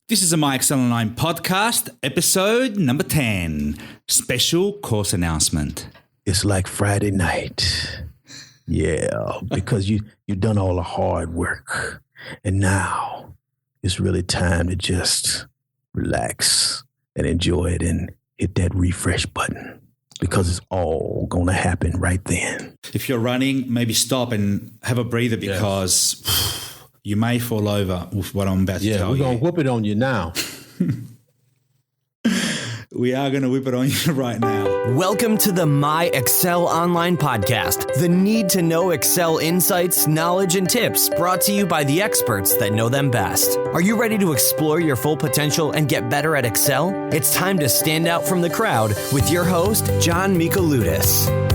This is a MyExcelOnline podcast, episode number 10, special course announcement. It's like Friday night. Yeah, because you've done all the hard work. And now it's really time to just relax and enjoy it and hit that refresh button because it's all going to happen right then. If you're running, maybe stop and have a breather because you may fall over with what I'm about to tell you. Yeah, we're going to whoop it on you now. We are going to whip it on you right now. Welcome to the MyExcelOnline podcast, the need-to-know Excel insights, knowledge, and tips brought to you by the experts that know them best. Are you ready to explore your full potential and get better at Excel? It's time to stand out from the crowd with your host, John Michaeludis.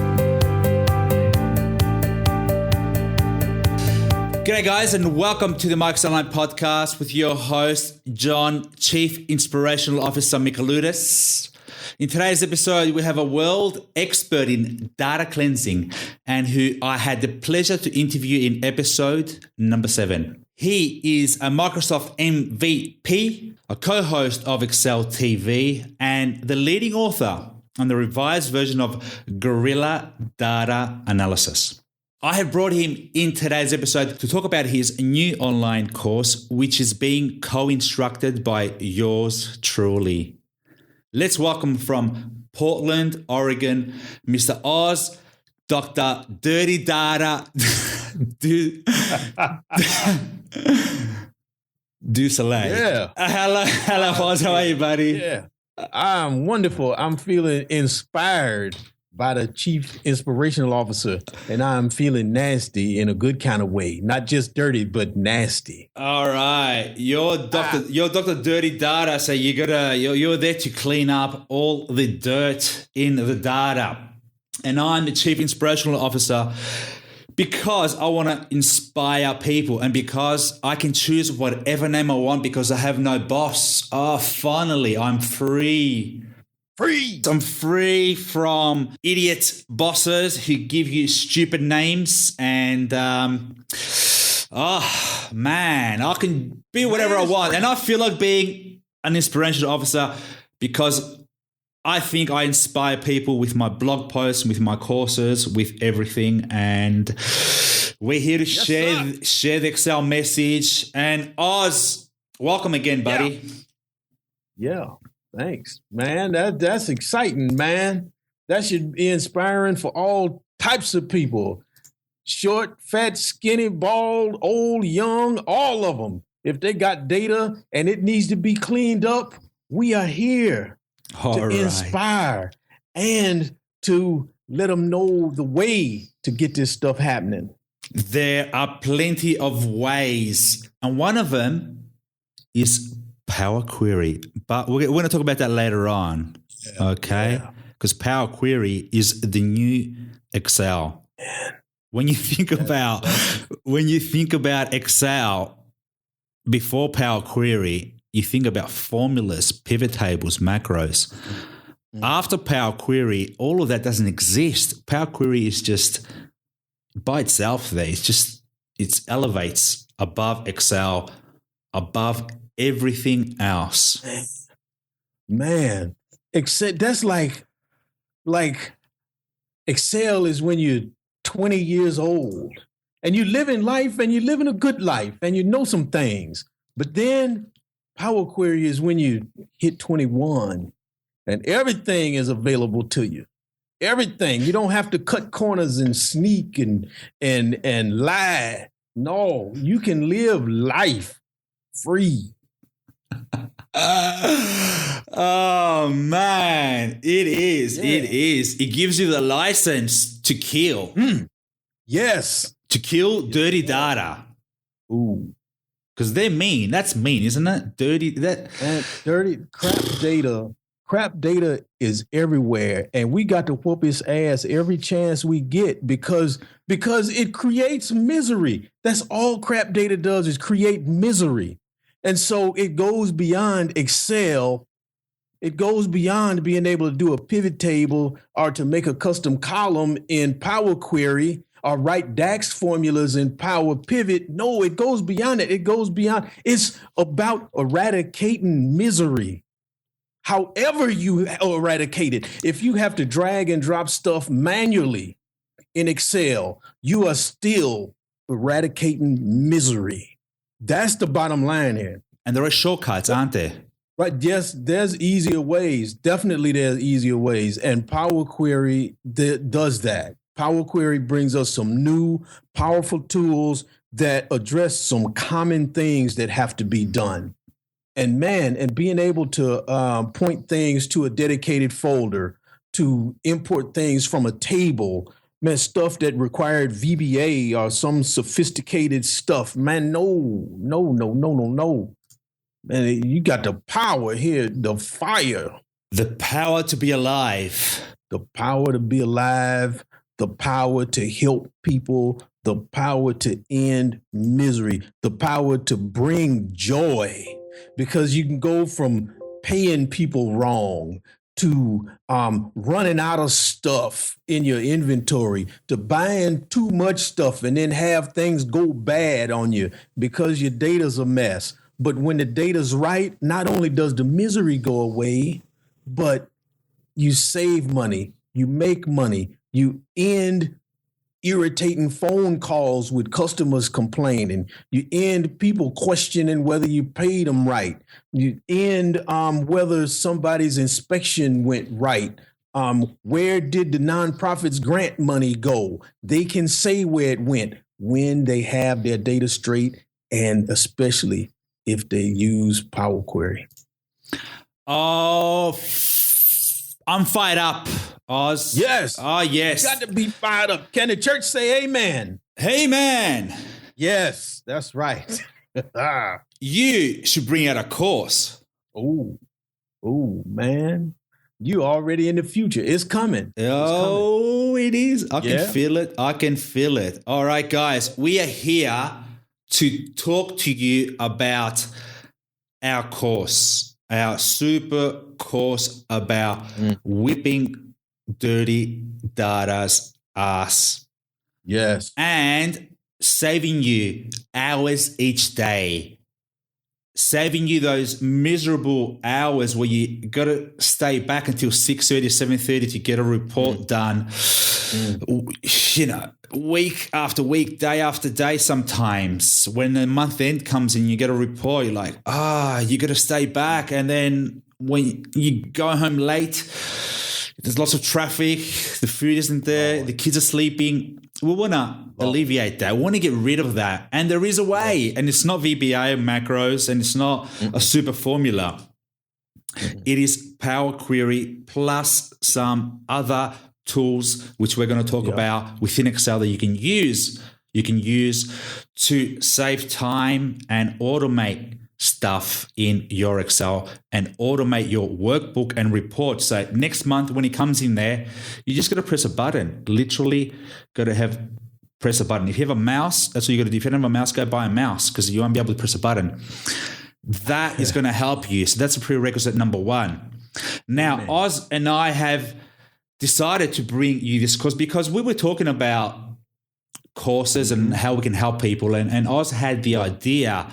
G'day guys, and welcome to the MyExcelOnline podcast with your host, John, Chief Inspirational Officer Michaeludis. In today's episode, we have a world expert in data cleansing and who I had the pleasure to interview in episode number 7. He is a Microsoft MVP, a co-host of Excel TV, and the leading author on the revised version of Guerrilla Data Analysis. I have brought him in today's episode to talk about his new online course, which is being co-instructed by yours truly. Let's welcome from Portland, Oregon, Mr. Oz, Dr. Dirty Data du Soleil. Yeah. Hello, Oz. How are you, buddy? Yeah, I'm wonderful. I'm feeling inspired by the Chief Inspirational Officer, and I'm feeling nasty in a good kind of way. Not just dirty, but nasty. All right. You're Dr. Dirty Data, so you're there to clean up all the dirt in the data. And I'm the Chief Inspirational Officer because I want to inspire people and because I can choose whatever name I want because I have no boss. Oh, finally, I'm free. I'm free from idiot bosses who give you stupid names and, oh, man, I can be whatever I want. And I feel like being an inspirational officer because I think I inspire people with my blog posts, with my courses, with everything. And we're here to share the Excel message. And Oz, welcome again, buddy. Yeah. Thanks, man. That's exciting, man. That should be inspiring for all types of people. Short, fat, skinny, bald, old, young, all of them. If they got data and it needs to be cleaned up, we are here to inspire and to let them know the way to get this stuff happening. There are plenty of ways, and one of them is Power Query, but we're going to talk about that later on, okay? Because Power Query is the new Excel. When you think about Excel before Power Query, you think about formulas, pivot tables, macros. After Power Query, all of that doesn't exist. Power Query is just by itself there. It elevates above Excel, above everything else. Man, except that's like Excel is when you're 20 years old and you live in life and you're living a good life and you know some things. But then Power Query is when you hit 21 and everything is available to you. Everything. You don't have to cut corners and sneak and lie. No, you can live life free. Oh man, it is. Yeah. It is. It gives you the license to kill. Yes. To kill dirty data. Ooh. Because they're mean. That's mean, isn't it? Dirty crap data is everywhere. And we got to whoop his ass every chance we get because it creates misery. That's all crap data does is create misery. And so it goes beyond Excel. It goes beyond being able to do a pivot table or to make a custom column in Power Query or write DAX formulas in Power Pivot. No, it goes beyond it. It goes beyond. It's about eradicating misery. However you eradicate it, if you have to drag and drop stuff manually in Excel, you are still eradicating misery. That's the bottom line here. And there are shortcuts, aren't there? Right. Yes, there's easier ways. Definitely there's easier ways. And Power Query does that. Power Query brings us some new, powerful tools that address some common things that have to be done. And man, and being able to point things to a dedicated folder, to import things from a table, man, stuff that required VBA or some sophisticated stuff. Man, no. Man, you got the power here, the fire. The power to be alive. The power to be alive, the power to help people, the power to end misery, the power to bring joy. Because you can go from paying people wrong to running out of stuff in your inventory, to buying too much stuff and then have things go bad on you because your data's a mess. But when the data's right, not only does the misery go away, but you save money, you make money, you end irritating phone calls with customers complaining, you end people questioning whether you paid them right, you end whether somebody's inspection went right. Where did the nonprofit's grant money go? They can say where it went when they have their data straight, and especially if they use Power Query. Oh, I'm fired up, Oz. Yes. Oh, yes. You got to be fired up. Can the church say amen? Hey, man. Yes, that's right. You should bring out a course. Oh, man. You already in the future. It's coming. Oh, it is. I can feel it. I can feel it. All right, guys. We are here to talk to you about our course, our super course about whipping dirty data's ass. Yes. And saving you hours each day. Saving you those miserable hours where you got to stay back until 6:30, 7:30 to get a report done. You know, week after week, day after day sometimes. When the month end comes in, you get a report, you're like, you got to stay back. And then when you go home late, there's lots of traffic, the food isn't there, the kids are sleeping. We want to alleviate that. We want to get rid of that. And there is a way. And it's not VBA macros, and it's not a super formula. It is Power Query plus some other tools, which we're going to talk about within Excel that you can use. You can use to save time and automate stuff in your Excel and automate your workbook and report. So next month when it comes in there, you just got to press a button. Literally got to press a button. If you have a mouse, that's what you got to do. If you don't have a mouse, go buy a mouse, because you won't be able to press a button. That is going to help you. So that's a prerequisite number one. Now, Oz and I have decided to bring you this course because we were talking about courses and how we can help people. And Oz had the idea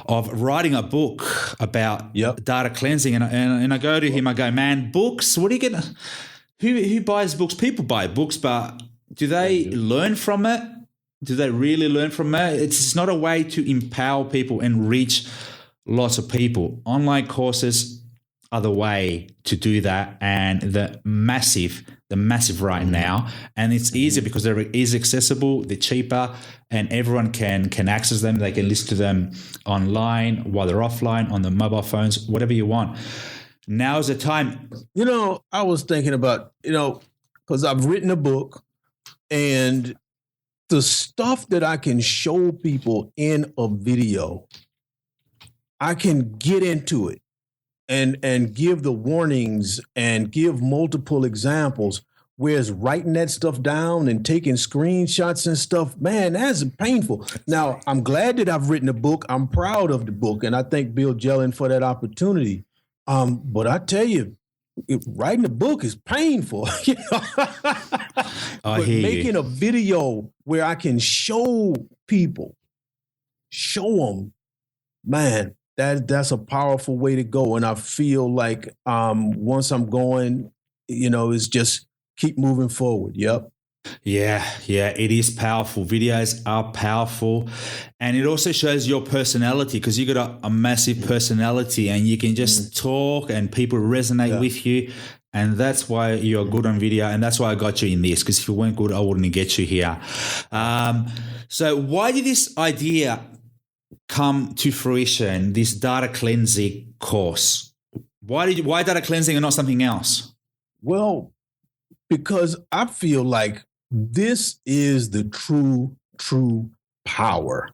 of writing a book about data cleansing. And I go to him, I go, man, books, what are you going to, who buys books? People buy books, but do they learn from it? Do they really learn from it? It's not a way to empower people and reach lots of people. Online courses are the way to do that, and the massive right now. And it's easier because they're easy accessible, they're cheaper, and everyone can access them. They can listen to them online while they're offline, on the mobile phones, whatever you want. Now is the time. You know, I was thinking about, because I've written a book, and the stuff that I can show people in a video, I can get into it and give the warnings and give multiple examples. Whereas writing that stuff down and taking screenshots and stuff, man, that's painful. Now, I'm glad that I've written a book. I'm proud of the book, and I thank Bill Jellin for that opportunity. But I tell you, writing a book is painful. But making a video where I can show people, man, that's a powerful way to go. And I feel like once I'm going, it's just keep moving forward. Yep. Yeah, it is powerful. Videos are powerful. And it also shows your personality, because you got a massive personality and you can just talk and people resonate with you. And that's why you're good on video. And that's why I got you in this, because if you weren't good, I wouldn't get you here. So why did this idea come to fruition, this data cleansing course? Why data cleansing and not something else? Well, because I feel like this is the true power.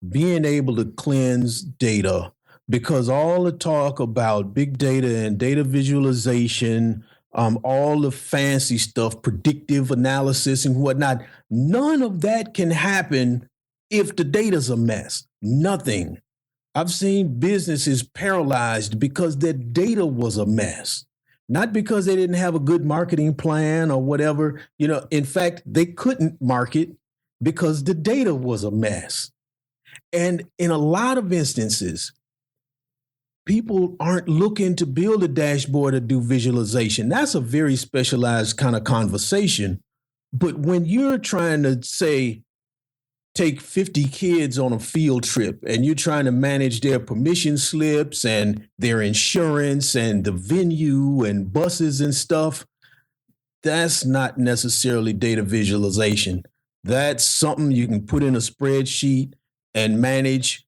Being able to cleanse data, because all the talk about big data and data visualization, all the fancy stuff, predictive analysis and whatnot, none of that can happen if the data's a mess. Nothing. I've seen businesses paralyzed because their data was a mess. Not because they didn't have a good marketing plan or whatever. In fact, they couldn't market because the data was a mess. And in a lot of instances, people aren't looking to build a dashboard or do visualization. That's a very specialized kind of conversation. But when you're trying to say, take 50 kids on a field trip and you're trying to manage their permission slips and their insurance and the venue and buses and stuff, that's not necessarily data visualization. That's something you can put in a spreadsheet and manage.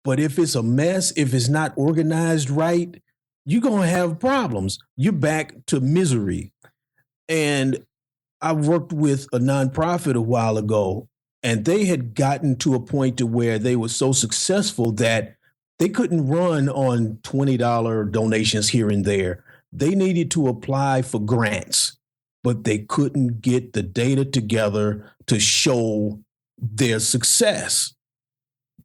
But if it's a mess, if it's not organized right, you're going to have problems. You're back to misery. And I worked with a nonprofit a while ago, and they had gotten to a point to where they were so successful that they couldn't run on $20 donations here and there. They needed to apply for grants, but they couldn't get the data together to show their success.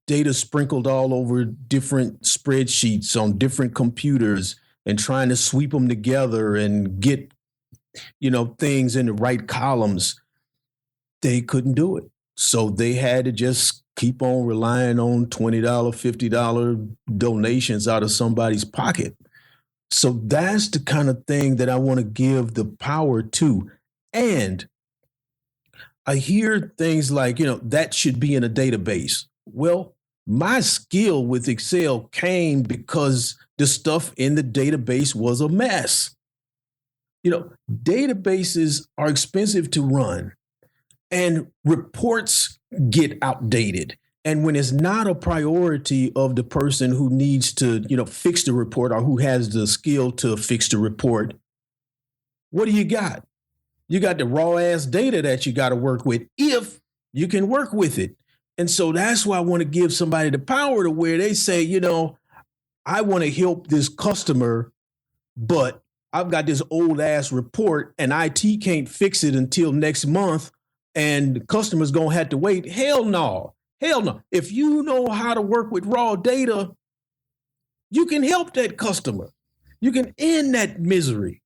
Data sprinkled all over different spreadsheets on different computers and trying to sweep them together and get, things in the right columns. They couldn't do it. So they had to just keep on relying on $20, $50 donations out of somebody's pocket. So that's the kind of thing that I want to give the power to. And I hear things like, that should be in a database. Well, my skill with Excel came because the stuff in the database was a mess. Databases are expensive to run. And reports get outdated. And when it's not a priority of the person who needs to, fix the report or who has the skill to fix the report, what do you got? You got the raw ass data that you got to work with if you can work with it. And so that's why I want to give somebody the power to where they say, I want to help this customer, but I've got this old ass report and IT can't fix it until next month. And the customer's going to have to wait. Hell no. If you know how to work with raw data, you can help that customer. You can end that misery.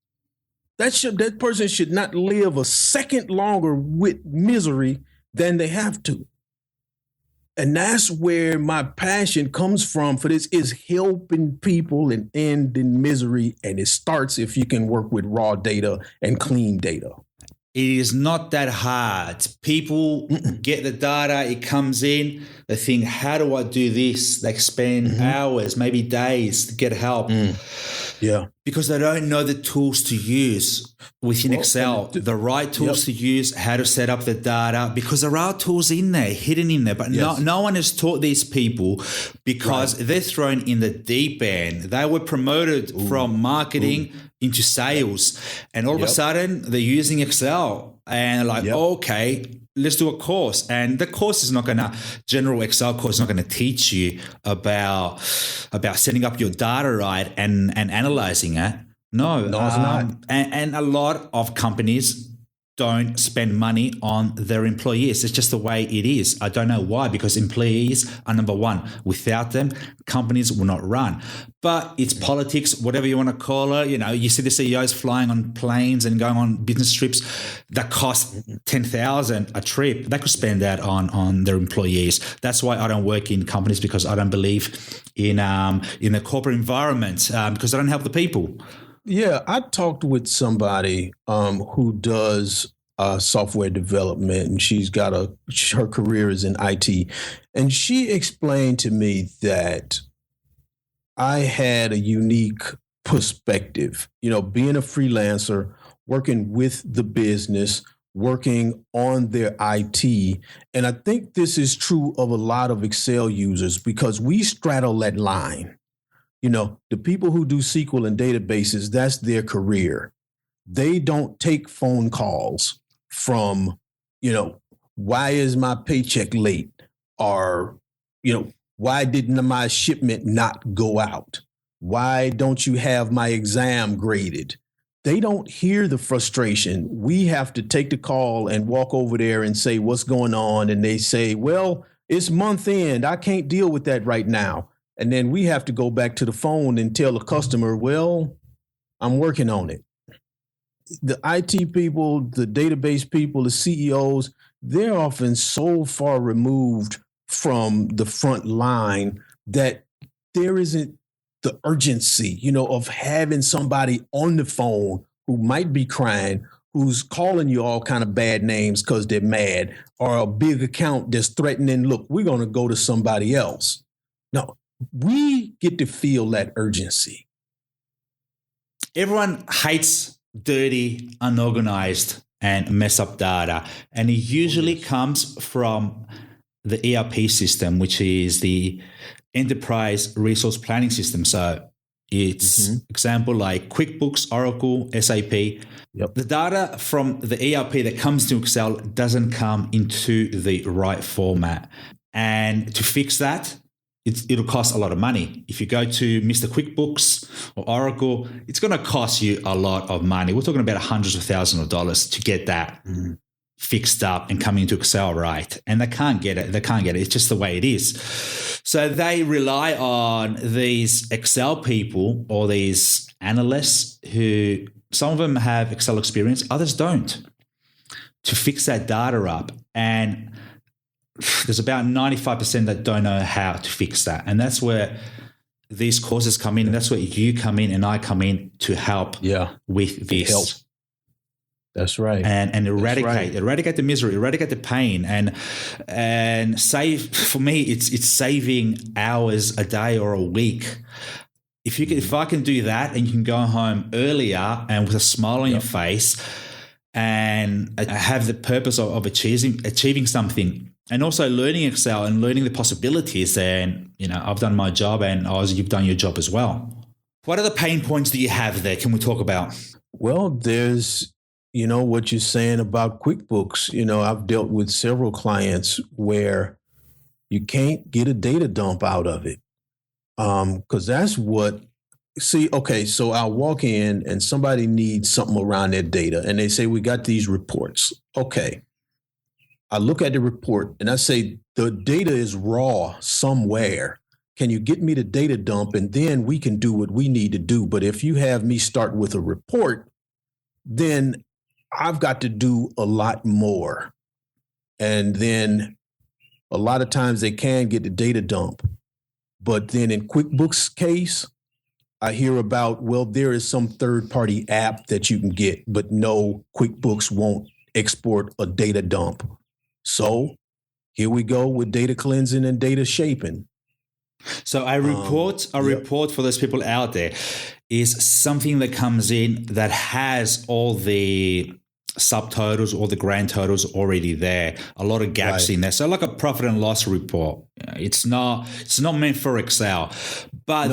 That person should not live a second longer with misery than they have to. And that's where my passion comes from for this, is helping people and ending misery. And it starts if you can work with raw data and clean data. It is not that hard. People get the data, it comes in, they think, how do I do this? They spend hours, maybe days to get help. Yeah. Because they don't know the tools to use within Excel, the right tools to use, how to set up the data, because there are tools in there, hidden in there. But no one has taught these people because they're thrown in the deep end. They were promoted from marketing into sales, and all of a sudden they're using Excel and like, okay, let's do a course. And the course is not going to, general Excel course is not going to teach you about setting up your data right and analyzing it. No, it's not. And a lot of companies don't spend money on their employees. It's just the way it is. I don't know why, because employees are number one. Without them, companies will not run. But it's politics, whatever you want to call it. You see the CEOs flying on planes and going on business trips that cost $10,000 a trip. They could spend that on their employees. That's why I don't work in companies, because I don't believe in the corporate environment, because I don't help the people. Yeah, I talked with somebody who does software development, and she's got her career is in IT, and she explained to me that I had a unique perspective. Being a freelancer, working with the business, working on their IT, and I think this is true of a lot of Excel users, because we straddle that line. The people who do SQL and databases, that's their career. They don't take phone calls from, why is my paycheck late? Or, why didn't my shipment not go out? Why don't you have my exam graded? They don't hear the frustration. We have to take the call and walk over there and say, what's going on? And they say, well, it's month end. I can't deal with that right now. And then we have to go back to the phone and tell the customer, well, I'm working on it. The IT people, the database people, the CEOs, they're often so far removed from the front line that there isn't the urgency, of having somebody on the phone who might be crying, who's calling you all kind of bad names because they're mad, or a big account that's threatening, look, we're going to go to somebody else. No. We get to feel that urgency. Everyone hates dirty, unorganized, and mess up data. And it usually comes from the ERP system, which is the Enterprise Resource Planning System. So it's example like QuickBooks, Oracle, SAP. Yep. The data from the ERP that comes to Excel doesn't come into the right format. And to fix that, it'll cost a lot of money. If you go to Mr. QuickBooks or Oracle, it's going to cost you a lot of money. We're talking about hundreds of thousands of dollars to get that fixed up and coming into Excel right. And they can't get it. It's just the way it is. So they rely on these Excel people or these analysts who, some of them have Excel experience, others don't, to fix that data up. And there's about 95% that don't know how to fix that. And that's where these courses come in. And that's where you come in and I come in to help with this. Help. That's right. And eradicate the misery, eradicate the pain, and save, for me, it's saving hours a day or a week. If I can do that and you can go home earlier and with a smile on your face and have the purpose of achieving something, and also learning Excel and learning the possibilities, then, I've done my job, and Oz, you've done your job as well. What are the pain points that you have there? Can we talk about? Well, there's, what you're saying about QuickBooks. I've dealt with several clients where you can't get a data dump out of it. Because that's what, so I'll walk in and somebody needs something around their data, and they say, we got these reports. Okay. I look at the report and I say, the data is raw somewhere. Can you get me the data dump? And then we can do what we need to do. But if you have me start with a report, then I've got to do a lot more. And then a lot of times they can get the data dump. But then in QuickBooks case, I hear about, well, there is some third-party app that you can get, but no, QuickBooks won't export a data dump. So here we go with data cleansing and data shaping. So a report for those people out there is something that comes in that has all the subtotals or the grand totals already there, a lot of gaps in there. So like a profit and loss report. It's not meant for Excel, but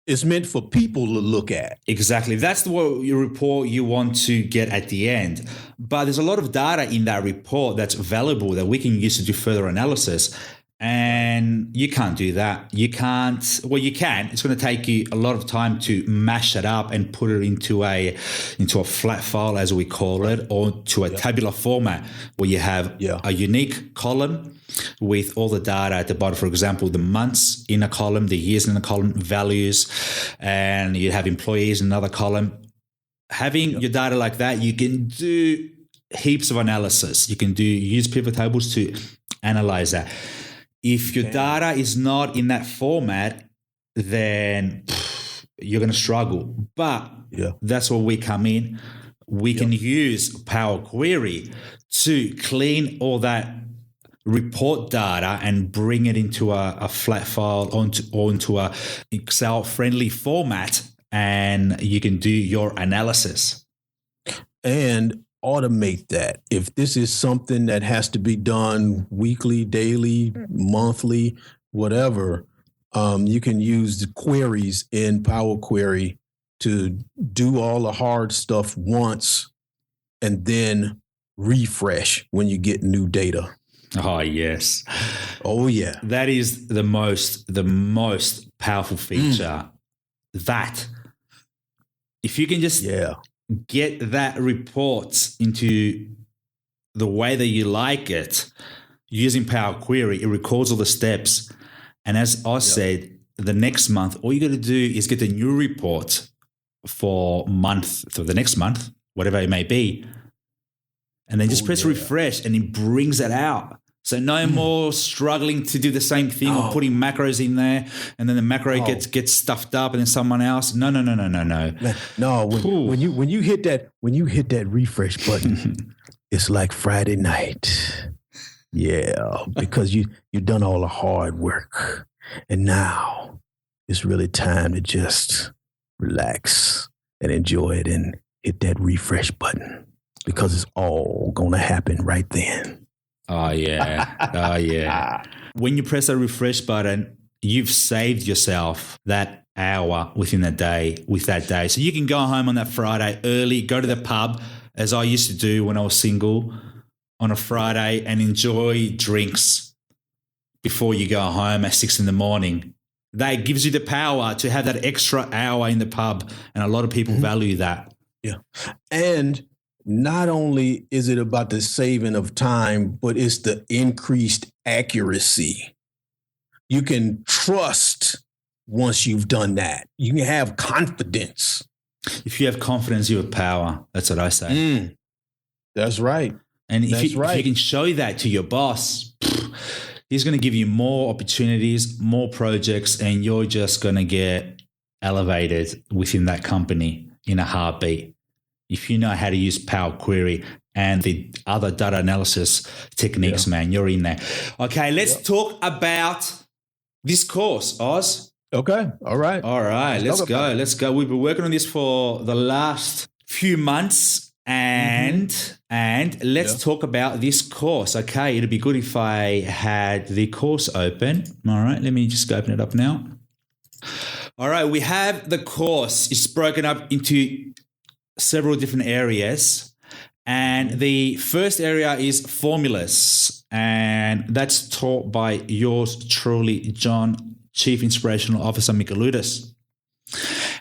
it's meant for people to look at. Exactly. That's the report you want to get at the end. But there's a lot of data in that report that's valuable that we can use to do further analysis. And you can't do that. You can't. Well, you can. It's going to take you a lot of time to mash it up and put it into a flat file, as we call it, or to a tabular format where you have a unique column with all the data at the bottom. For example, the months in a column, the years in a column, values, and you have employees in another column. Having your data like that, you can do heaps of analysis. You can use pivot tables to analyze that. If your data is not in that format, then you're going to struggle. But that's where we come in. We can use Power Query to clean all that report data and bring it into a flat file onto a Excel-friendly format, and you can do your analysis. And automate that. If this is something that has to be done weekly, daily, monthly, whatever, you can use the queries in Power Query to do all the hard stuff once and then refresh when you get new data. Oh, yes. Oh, yeah. That is the most powerful feature. That if you can just get that report into the way that you like it using Power Query, it records all the steps. And as I said, the next month, all you got to do is get the new report for the next month, whatever it may be, and then just press refresh and it brings it out. So no more struggling to do the same thing or putting macros in there, and then the macro gets stuffed up and then someone else. No. No, when you hit that refresh button, it's like Friday night. Yeah, because you've done all the hard work, and now it's really time to just relax and enjoy it and hit that refresh button, because it's all gonna happen right then. Oh, yeah. When you press that refresh button, you've saved yourself that hour within a day with that day. So you can go home on that Friday early, go to the pub, as I used to do when I was single, on a Friday, and enjoy drinks before you go home at 6 a.m. That gives you the power to have that extra hour in the pub, and a lot of people value that. Yeah. And not only is it about the saving of time, but it's the increased accuracy. You can trust once you've done that. You can have confidence. If you have confidence, you have power. That's what I say. That's right. And if you can show that to your boss, he's going to give you more opportunities, more projects, and you're just going to get elevated within that company in a heartbeat. If you know how to use Power Query and the other data analysis techniques, man, you're in there. Okay, let's talk about this course, Oz. Okay, all right. Let's go. We've been working on this for the last few months, and let's talk about this course. Okay, it'd be good if I had the course open. All right, let me just open it up now. All right, we have the course. It's broken up into several different areas, and the first area is formulas, and that's taught by yours truly, John, Chief Inspirational Officer Michaeludis.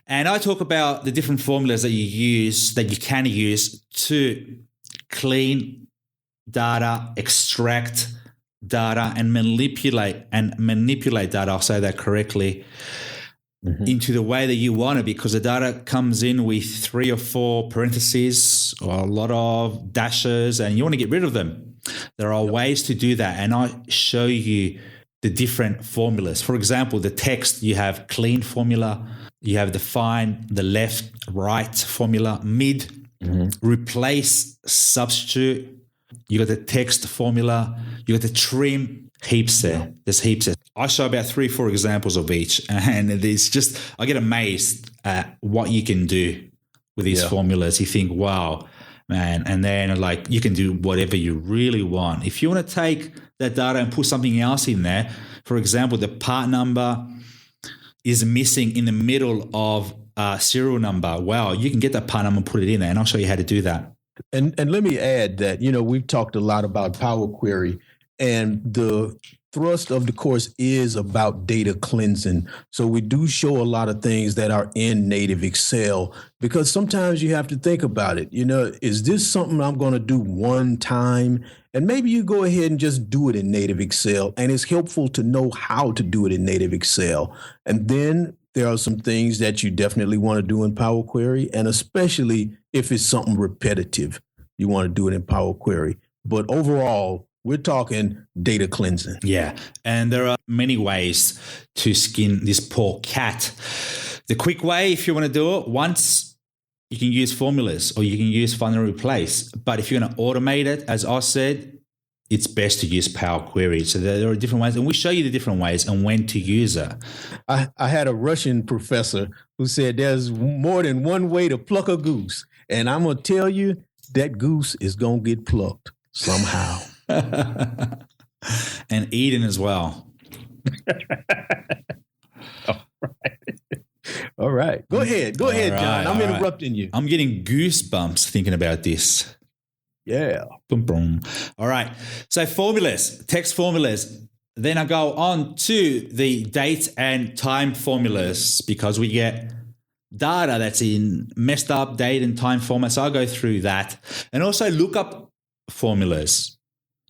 And I talk about the different formulas that you can use to clean data, extract data, and manipulate data. I'll say that correctly. Into the way that you want it, because the data comes in with 3 or 4 parentheses or a lot of dashes, and you want to get rid of them. There are ways to do that, and I show you the different formulas. For example, the text, you have clean formula, you have the find, the left, right formula, mid, replace, substitute. You got the text formula, you got the trim, heaps there. There's heaps there. I show about 3 or 4 examples of each, and it's just, I get amazed at what you can do with these formulas. You think, wow, man. And then like you can do whatever you really want. If you want to take that data and put something else in there, for example, the part number is missing in the middle of a serial number. Wow, you can get that part number and put it in there, and I'll show you how to do that. And let me add that, we've talked a lot about Power Query, and the thrust of the course is about data cleansing. So we do show a lot of things that are in native Excel, because sometimes you have to think about it. Is this something I'm going to do one time? And maybe you go ahead and just do it in native Excel. And it's helpful to know how to do it in native Excel. And then there are some things that you definitely want to do in Power Query, and especially if it's something repetitive, you want to do it in Power Query. But overall, we're talking data cleansing. Yeah. And there are many ways to skin this poor cat. The quick way, if you want to do it, once you can use formulas or you can use find and replace. But if you're going to automate it, as I said, it's best to use Power Query. So there are different ways, and we show you the different ways and when to use it. I had a Russian professor who said there's more than one way to pluck a goose. And I'm going to tell you, that goose is going to get plucked somehow. And eaten as well. All right. Go ahead, John. I'm interrupting you. I'm getting goosebumps thinking about this. Yeah. Boom, boom. All right. So formulas, text formulas. Then I go on to the date and time formulas, because we get data that's in messed up date and time format. So I'll go through that. And also lookup formulas.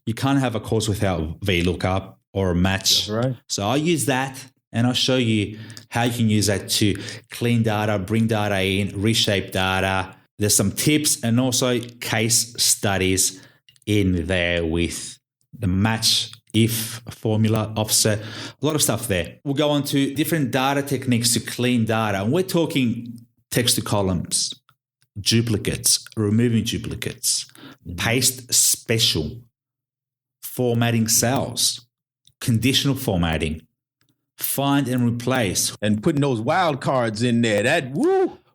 You can't have a course without VLOOKUP or a match. That's right. So I'll use that, and I'll show you how you can use that to clean data, bring data in, reshape data. There's some tips and also case studies in there with the match, if, formula, offset, a lot of stuff there. We'll go on to different data techniques to clean data. And we're talking text to columns, duplicates, removing duplicates, paste special, formatting cells, conditional formatting, find and replace. And putting those wild cards in there.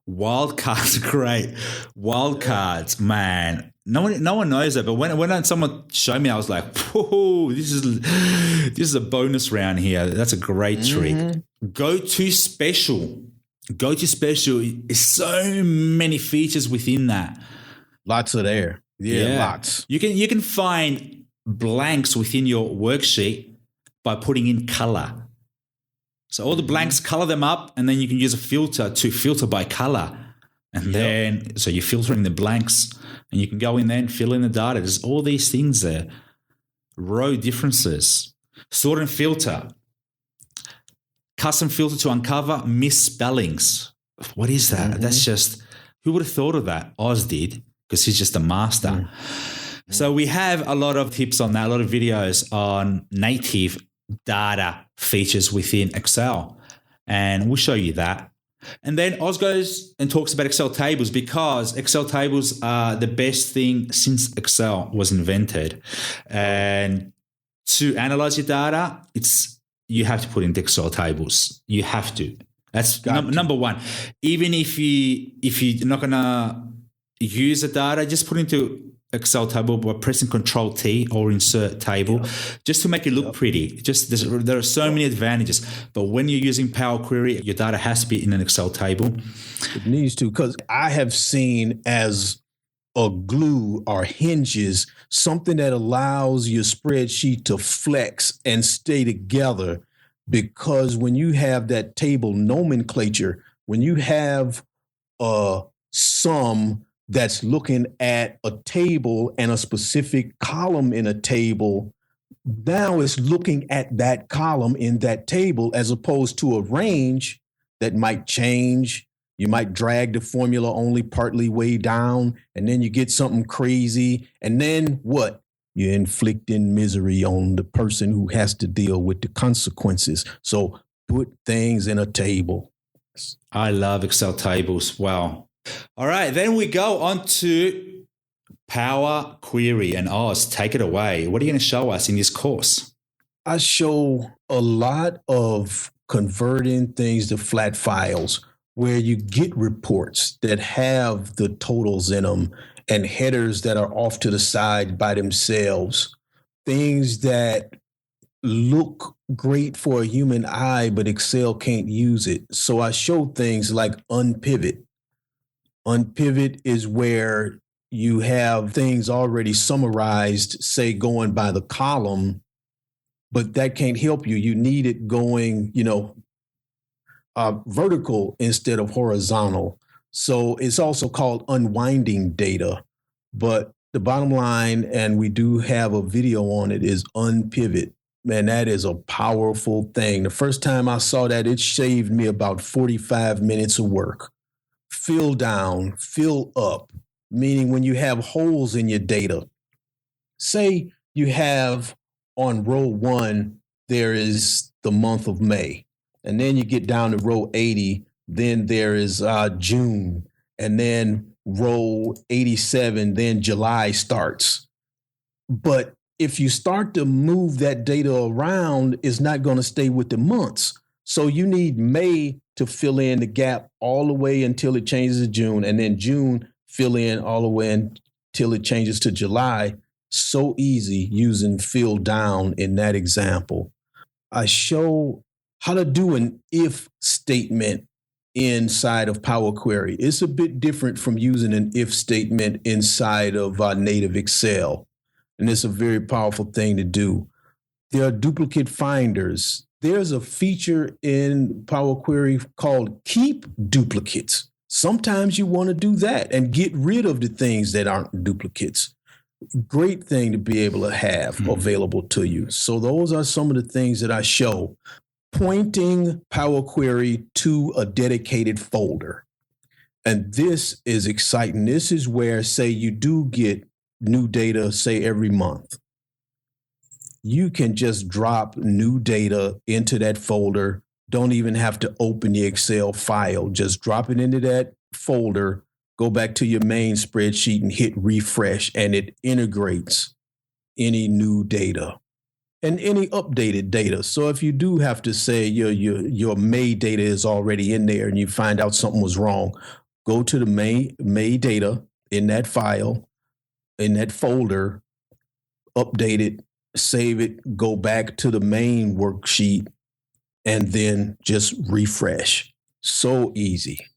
Wildcards are great. Wildcards, man. No one knows that, but when someone showed me, I was like, "Whoa, this is a bonus round here." That's a great trick. Go to special. Go to special is so many features within that. Lots of there. Yeah, lots. You can find blanks within your worksheet by putting in color. So all the blanks, color them up, and then you can use a filter to filter by color. And then, so you're filtering the blanks, and you can go in there and fill in the data. There's all these things there. Row differences, sort and filter, custom filter to uncover misspellings. What is that? That's just, who would have thought of that? Oz did, because he's just a master. So we have a lot of tips on that, a lot of videos on native data features within Excel, and we'll show you that. And then Oz goes and talks about Excel tables, because Excel tables are the best thing since Excel was invented. And to analyze your data, you have to put in Excel tables. You have to. That's number one. Even if you're not gonna use the data, just put into Excel table by pressing Control T or insert table, just to make it look pretty. There are so many advantages. But when you're using Power Query, your data has to be in an Excel table. It needs to, because I have seen as a glue or hinges, something that allows your spreadsheet to flex and stay together. Because when you have that table nomenclature, when you have a sum that's looking at a table and a specific column in a table, now it's looking at that column in that table, as opposed to a range that might change. You might drag the formula only partly way down, and then you get something crazy. And then what? You're inflicting misery on the person who has to deal with the consequences. So put things in a table. I love Excel tables. Wow. All right, then we go on to Power Query. And Oz, take it away. What are you going to show us in this course? I show a lot of converting things to flat files, where you get reports that have the totals in them and headers that are off to the side by themselves, things that look great for a human eye, but Excel can't use it. So I show things like unpivot. Unpivot is where you have things already summarized, say going by the column, but that can't help you. You need it going, vertical instead of horizontal. So it's also called unwinding data. But the bottom line, and we do have a video on it, is unpivot. Man, that is a powerful thing. The first time I saw that, it saved me about 45 minutes of work. Fill down, fill up, meaning when you have holes in your data, say you have on row 1, there is the month of May. And then you get down to row 80, then there is June. And then row 87, then July starts. But if you start to move that data around, it's not going to stay with the months. So you need May to fill in the gap all the way until it changes to June, and then June fill in all the way until it changes to July. So easy using fill down in that example. I show how to do an if statement inside of Power Query. It's a bit different from using an if statement inside of native Excel. And it's a very powerful thing to do. There are duplicate finders. There's a feature in Power Query called keep duplicates. Sometimes you want to do that and get rid of the things that aren't duplicates. Great thing to be able to have available to you. So those are some of the things that I show. Pointing Power Query to a dedicated folder. And this is exciting. This is where, say, you do get new data, say, every month. You can just drop new data into that folder. Don't even have to open the Excel file. Just drop it into that folder, go back to your main spreadsheet and hit refresh, and it integrates any new data and any updated data. So if you do have to say your May data is already in there and you find out something was wrong, go to the May data in that file, in that folder, update it, save it, go back to the main worksheet, and then just refresh. So easy.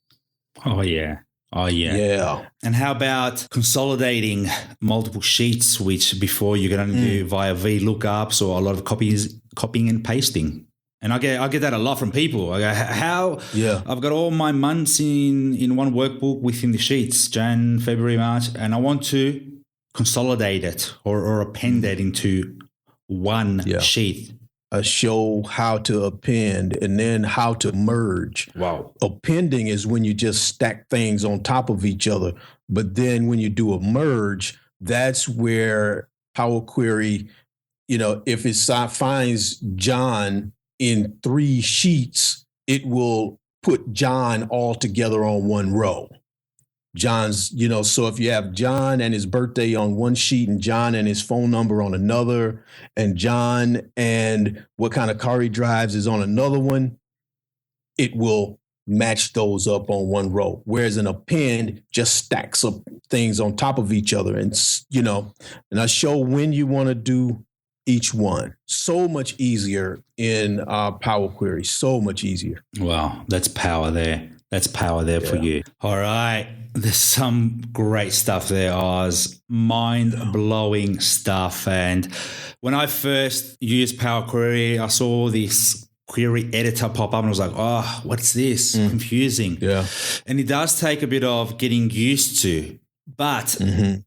Oh, yeah. Oh, yeah. Yeah. And how about consolidating multiple sheets, which before you can only do via VLOOKUPs or a lot of copying and pasting? And I get that a lot from people. I go, how? Yeah. I've got all my months in one workbook within the sheets, Jan, February, March, and I want to consolidate it or append it into one sheet. I show how to append and then how to merge. Wow. Appending is when you just stack things on top of each other. But then when you do a merge, that's where Power Query, if it finds John in 3 sheets, it will put John all together on one row. John's, so if you have John and his birthday on one sheet and John and his phone number on another, and John and what kind of car he drives is on another one, it will match those up on one row. Whereas an append just stacks up things on top of each other. And, and I show when you want to do each one. So much easier in Power Query, so much easier. Wow, that's power there. That's power there for you. All right. There's some great stuff there, Oz. Mind-blowing stuff. And when I first used Power Query, I saw this query editor pop up and I was like, oh, what's this? Confusing. Yeah. And it does take a bit of getting used to. But,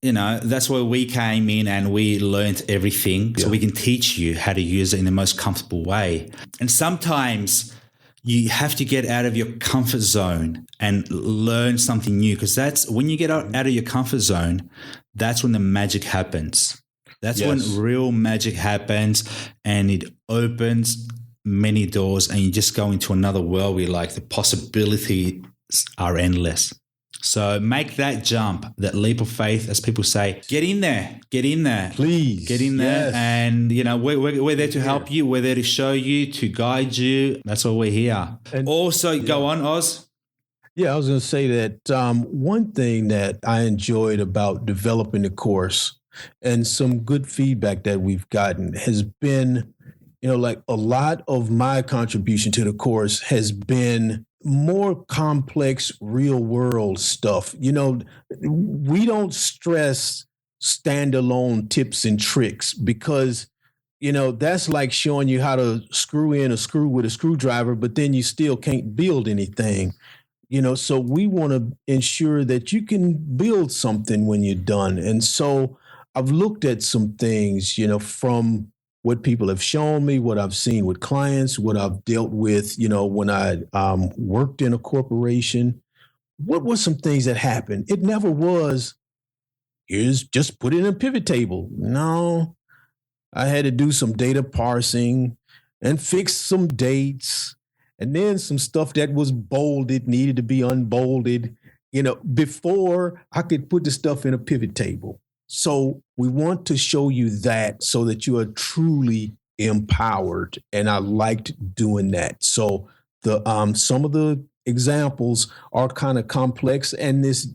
that's where we came in and we learned everything so we can teach you how to use it in the most comfortable way. And sometimes you have to get out of your comfort zone and learn something new, because that's when you get out of your comfort zone, that's when the magic happens. That's when real magic happens, and it opens many doors and you just go into another world where the possibilities are endless. So make that jump, that leap of faith, as people say. Get in there. Please. Get in there. Yes. And, we're there to help you. We're there to show you, to guide you. That's why we're here. And also, go on, Oz. Yeah, I was going to say that one thing that I enjoyed about developing the course and some good feedback that we've gotten has been, a lot of my contribution to the course has been more complex real world stuff. We don't stress standalone tips and tricks because that's like showing you how to screw in a screw with a screwdriver, but then you still can't build anything. So we want to ensure that you can build something when you're done. And so I've looked at some things, from what people have shown me, what I've seen with clients, what I've dealt with, when I worked in a corporation. What were some things that happened? It never was, here's just put it in a pivot table. No, I had to do some data parsing and fix some dates. And then some stuff that was bolded needed to be unbolded, before I could put the stuff in a pivot table. So we want to show you that so that you are truly empowered. And I liked doing that. So the some of the examples are kind of complex and this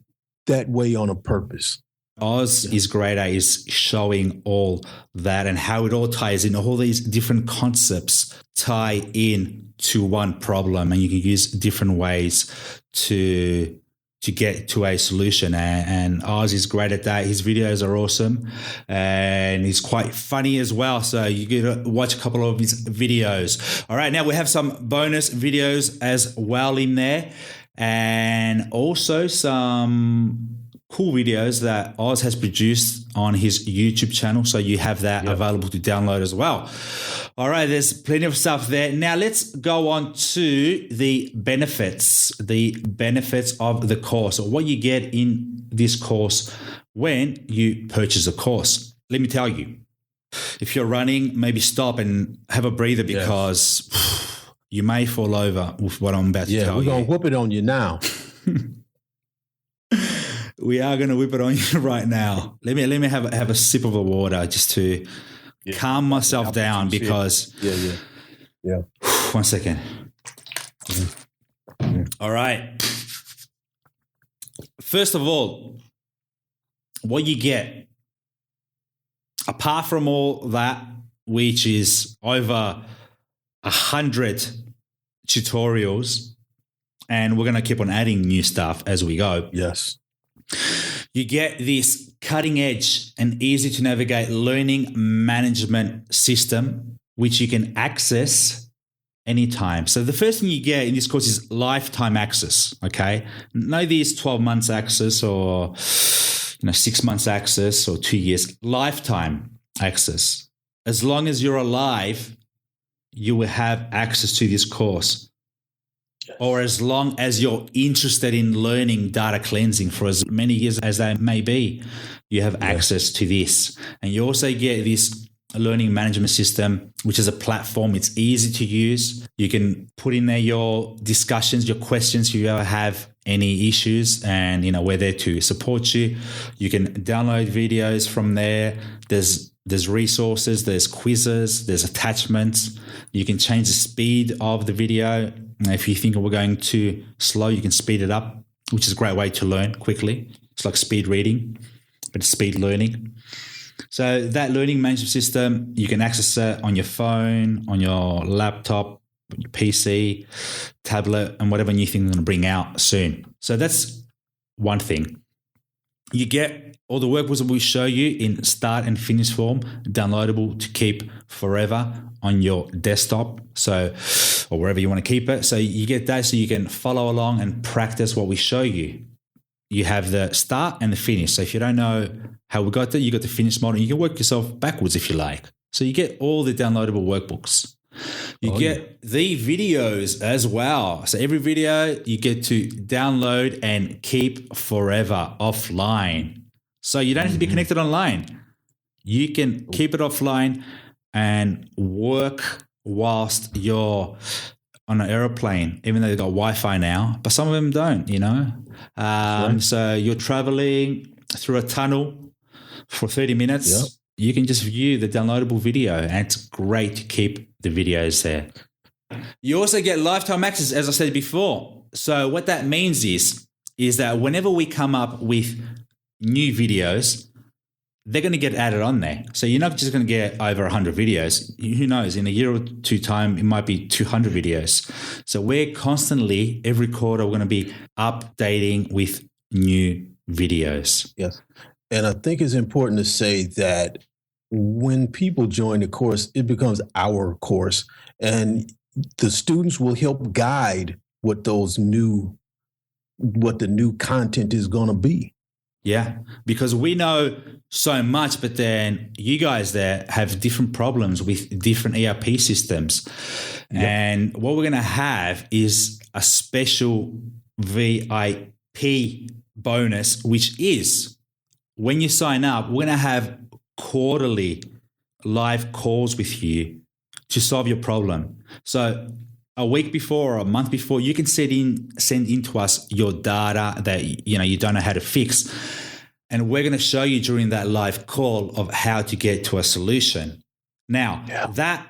that way on a purpose. Oz is great at is showing all that and how it all ties in. All these different concepts tie in to one problem, and you can use different ways to get to a solution. And Oz is great at that. His videos are awesome, and he's quite funny as well. So you get to watch a couple of his videos. All right, now we have some bonus videos as well in there, and also some cool videos that Oz has produced on his YouTube channel. So you have that available to download as well. All right, there's plenty of stuff there. Now let's go on to the benefits of the course, or what you get in this course when you purchase a course. Let me tell you, if you're running, maybe stop and have a breather because you may fall over with what I'm about to tell you. Yeah, we're going to whoop it on you now. We are going to whip it on you right now. Let me have a sip of the water just to calm myself down because. Yeah. One second. All right. First of all, what you get, apart from all that, which is over 100 tutorials, and we're going to keep on adding new stuff as we go. Yes. You get this cutting edge and easy to navigate learning management system, which you can access anytime. So the first thing you get in this course is lifetime access. Okay. No, these 12 months access or 6 months access or 2 years, lifetime access. As long as you're alive, you will have access to this course. Or as long as you're interested in learning data cleansing for as many years as that may be, you have access to this. And you also get this learning management system, which is a platform. It's easy to use. You can put in there your discussions, your questions if you ever have any issues, and we're there to support you. You can download videos from there. There's resources, there's quizzes, there's attachments. You can change the speed of the video. If you think we're going too slow, you can speed it up, which is a great way to learn quickly. It's like speed reading, but it's speed learning. So that learning management system, you can access it on your phone, on your laptop, your PC, tablet, and whatever new thing they're going to bring out soon. So that's one thing. You get all the workbooks that we show you in start and finish form, downloadable to keep forever on your desktop, or wherever you want to keep it. So you get that so you can follow along and practice what we show you. You have the start and the finish. So if you don't know how we got there, you got the finish model. You can work yourself backwards if you like. So you get all the downloadable workbooks. You get the videos as well. So every video you get to download and keep forever offline. So you don't have to be connected online. You can keep it offline and work whilst you're on an airplane, even though they've got Wi-Fi now, but some of them don't, So you're traveling through a tunnel for 30 minutes. Yep. You can just view the downloadable video, and it's great to keep the videos there. You also get lifetime access, as I said before. So what that means is that whenever we come up with new videos, they're going to get added on there. So you're not just going to get over 100 videos. Who knows? In a year or two time, it might be 200 videos. So we're constantly, every quarter, we're going to be updating with new videos. Yes. And I think it's important to say that when people join the course, it becomes our course, and the students will help guide what the new content is going to be. Yeah, because we know so much, but then you guys there have different problems with different ERP systems. Yep. And what we're going to have is a special VIP bonus, which is when you sign up, we're going to have quarterly live calls with you to solve your problem. So a week before or a month before, you can send in to us your data that you don't know how to fix, and we're going to show you during that live call of how to get to a solution. Now, that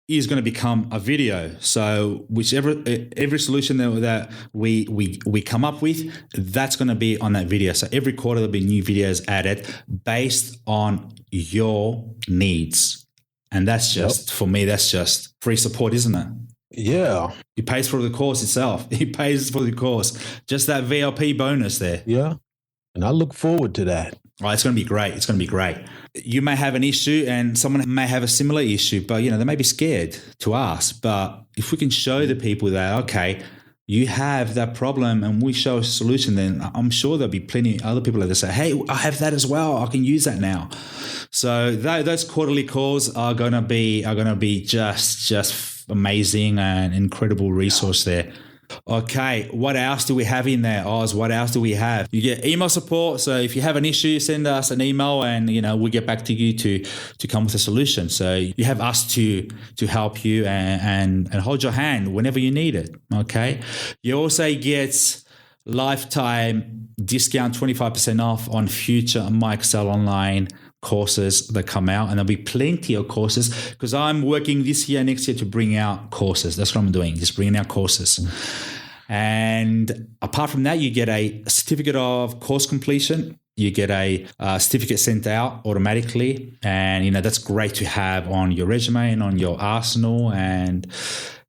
is going to become a video. So every solution that we come up with, that's going to be on that video. So every quarter there'll be new videos added based on your needs, and that's just for me. That's just free support, isn't it? Yeah. It pays for the course itself. It pays for the course. Just that VIP bonus there. Yeah. And I look forward to that. Oh, it's going to be great. It's going to be great. You may have an issue and someone may have a similar issue, but they may be scared to ask. But if we can show the people that, okay, you have that problem and we show a solution, then I'm sure there'll be plenty of other people that say, hey, I have that as well. I can use that now. So those quarterly calls are going to be just amazing and incredible resource there. Okay, what else do we have in there, Oz? What else do we have? You get email support. So if you have an issue, send us an email and we'll get back to you to come with a solution. So you have us to help you and hold your hand whenever you need it. Okay. You also get lifetime discount, 25% off on future MyExcel Online courses that come out, and there'll be plenty of courses because I'm working this year, next year to bring out courses. That's what I'm doing, just bringing out courses. And apart from that, you get a certificate of course completion. You get a certificate sent out automatically, and that's great to have on your resume and on your arsenal. And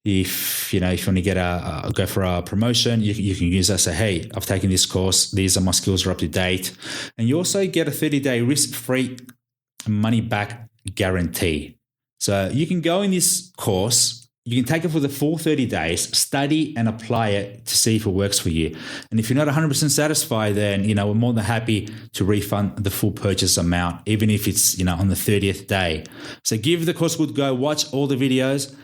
if you want to go for a promotion, you can use that. Say, hey, I've taken this course. These are my skills are up to date. And you also get a 30-day risk-free money-back guarantee. So you can go in this course. You can take it for the full 30 days, study and apply it to see if it works for you. And if you're not 100% satisfied, then, we're more than happy to refund the full purchase amount, even if it's, on the 30th day. So give the course a good go. Watch all the videos.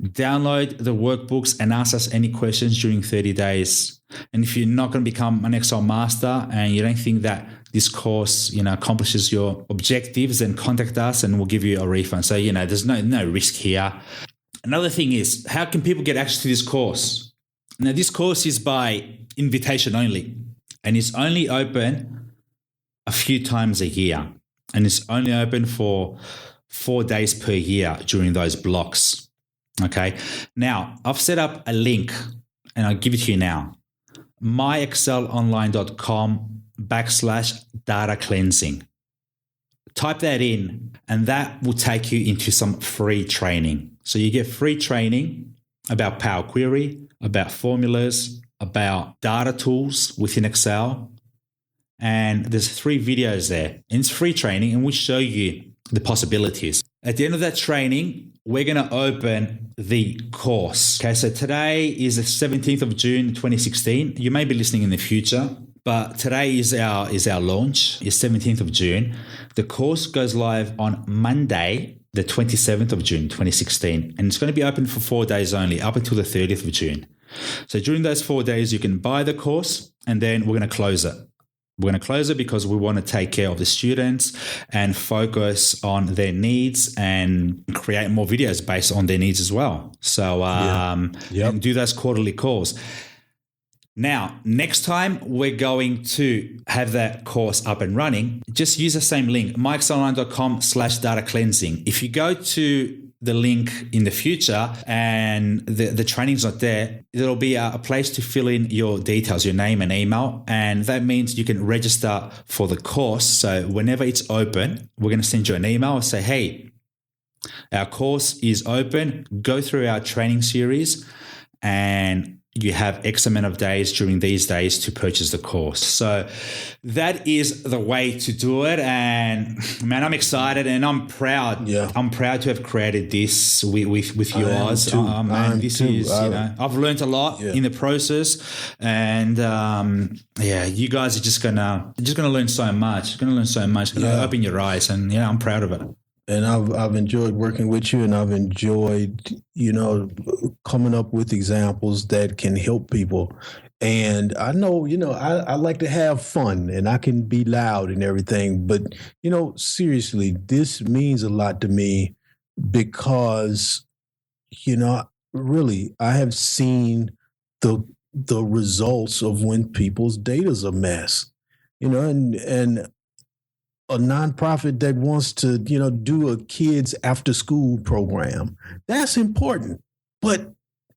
Download the workbooks and ask us any questions during 30 days. And if you're not going to become an Excel master and you don't think that this course, accomplishes your objectives, then contact us and we'll give you a refund. So, there's no risk here. Another thing is, how can people get access to this course? Now, this course is by invitation only, and it's only open a few times a year, and it's only open for 4 days per year during those blocks. Okay. Now, I've set up a link and I'll give it to you now. MyExcelOnline.com /data cleansing. Type that in and that will take you into some free training. So you get free training about Power Query, about formulas, about data tools within Excel. And there's 3 videos there. And it's free training and we'll show you the possibilities. At the end of that training, we're going to open the course. Okay, so today is the 17th of June, 2016. You may be listening in the future, but today is our launch. It's 17th of June. The course goes live on Monday, the 27th of June, 2016. And it's going to be open for 4 days only, up until the 30th of June. So during those 4 days, you can buy the course and then we're going to close it. We're going to close it because we want to take care of the students and focus on their needs and create more videos based on their needs as well. So and do those quarterly calls. Now, next time we're going to have that course up and running, just use the same link, MyExcelOnline.com /data cleansing. If you go to the link in the future and the training's not there, there'll be a place to fill in your details, your name and email. And that means you can register for the course. So whenever it's open, we're going to send you an email and say, hey, our course is open. Go through our training series and you have X amount of days during these days to purchase the course. So that is the way to do it. And man, I'm excited and I'm proud. Yeah. I'm proud to have created this with you, Oz. Man, this is, I've learned a lot in the process, and you guys are just gonna learn so much. Gonna open your eyes, and I'm proud of it. And I've enjoyed working with you, and I've enjoyed, coming up with examples that can help people. And I know, I like to have fun, and I can be loud and everything. But, seriously, this means a lot to me because, really, I have seen the results of when people's data's a mess, and a nonprofit that wants to, do a kids after school program. That's important. But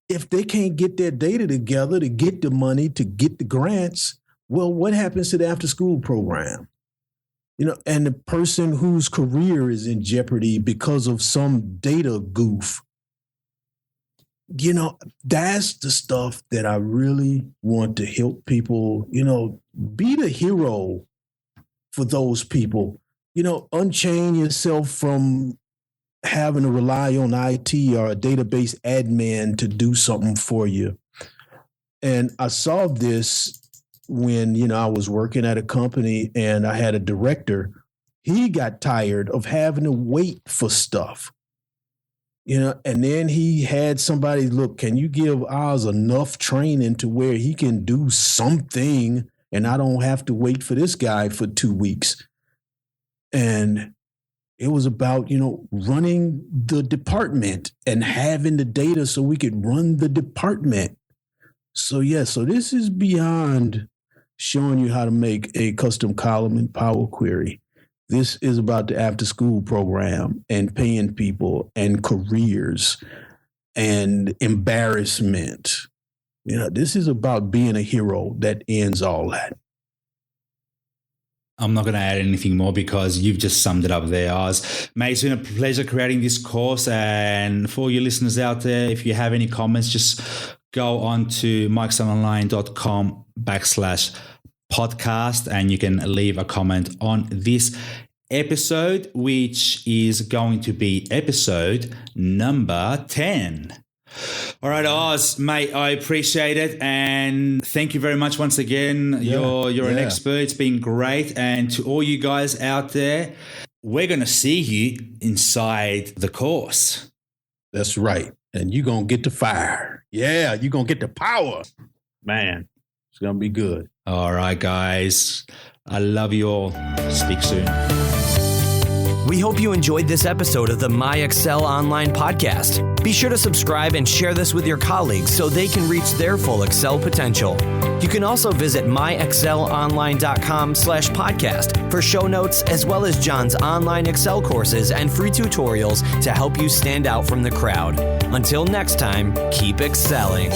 if they can't get their data together to get the money, to get the grants, well, what happens to the after school program? And the person whose career is in jeopardy because of some data goof. That's the stuff that I really want to help people, be the hero for those people, unchain yourself from having to rely on IT or a database admin to do something for you. And I saw this when, I was working at a company and I had a director. He got tired of having to wait for stuff, and then he had somebody, look, can you give Oz enough training to where he can do something and I don't have to wait for this guy for 2 weeks? And it was about, running the department and having the data so we could run the department. So this is beyond showing you how to make a custom column in Power Query. This is about the after school program and paying people and careers and embarrassment. This is about being a hero that ends all that. I'm not going to add anything more because you've just summed it up there, Oz. Mate, it's been a pleasure creating this course. And for your listeners out there, if you have any comments, just go on to MyExcelOnline.com/podcast and you can leave a comment on this episode, which is going to be episode number 10. All right, Oz, mate, I appreciate it. And thank you very much once again. You're an expert. It's been great. And to all you guys out there, we're going to see you inside the course. That's right. And you're going to get the fire. Yeah, you're going to get the power. Man, it's going to be good. All right, guys. I love you all. Speak soon. We hope you enjoyed this episode of the MyExcel Online podcast. Be sure to subscribe and share this with your colleagues so they can reach their full Excel potential. You can also visit MyExcelOnline.com/podcast for show notes as well as John's online Excel courses and free tutorials to help you stand out from the crowd. Until next time, keep excelling.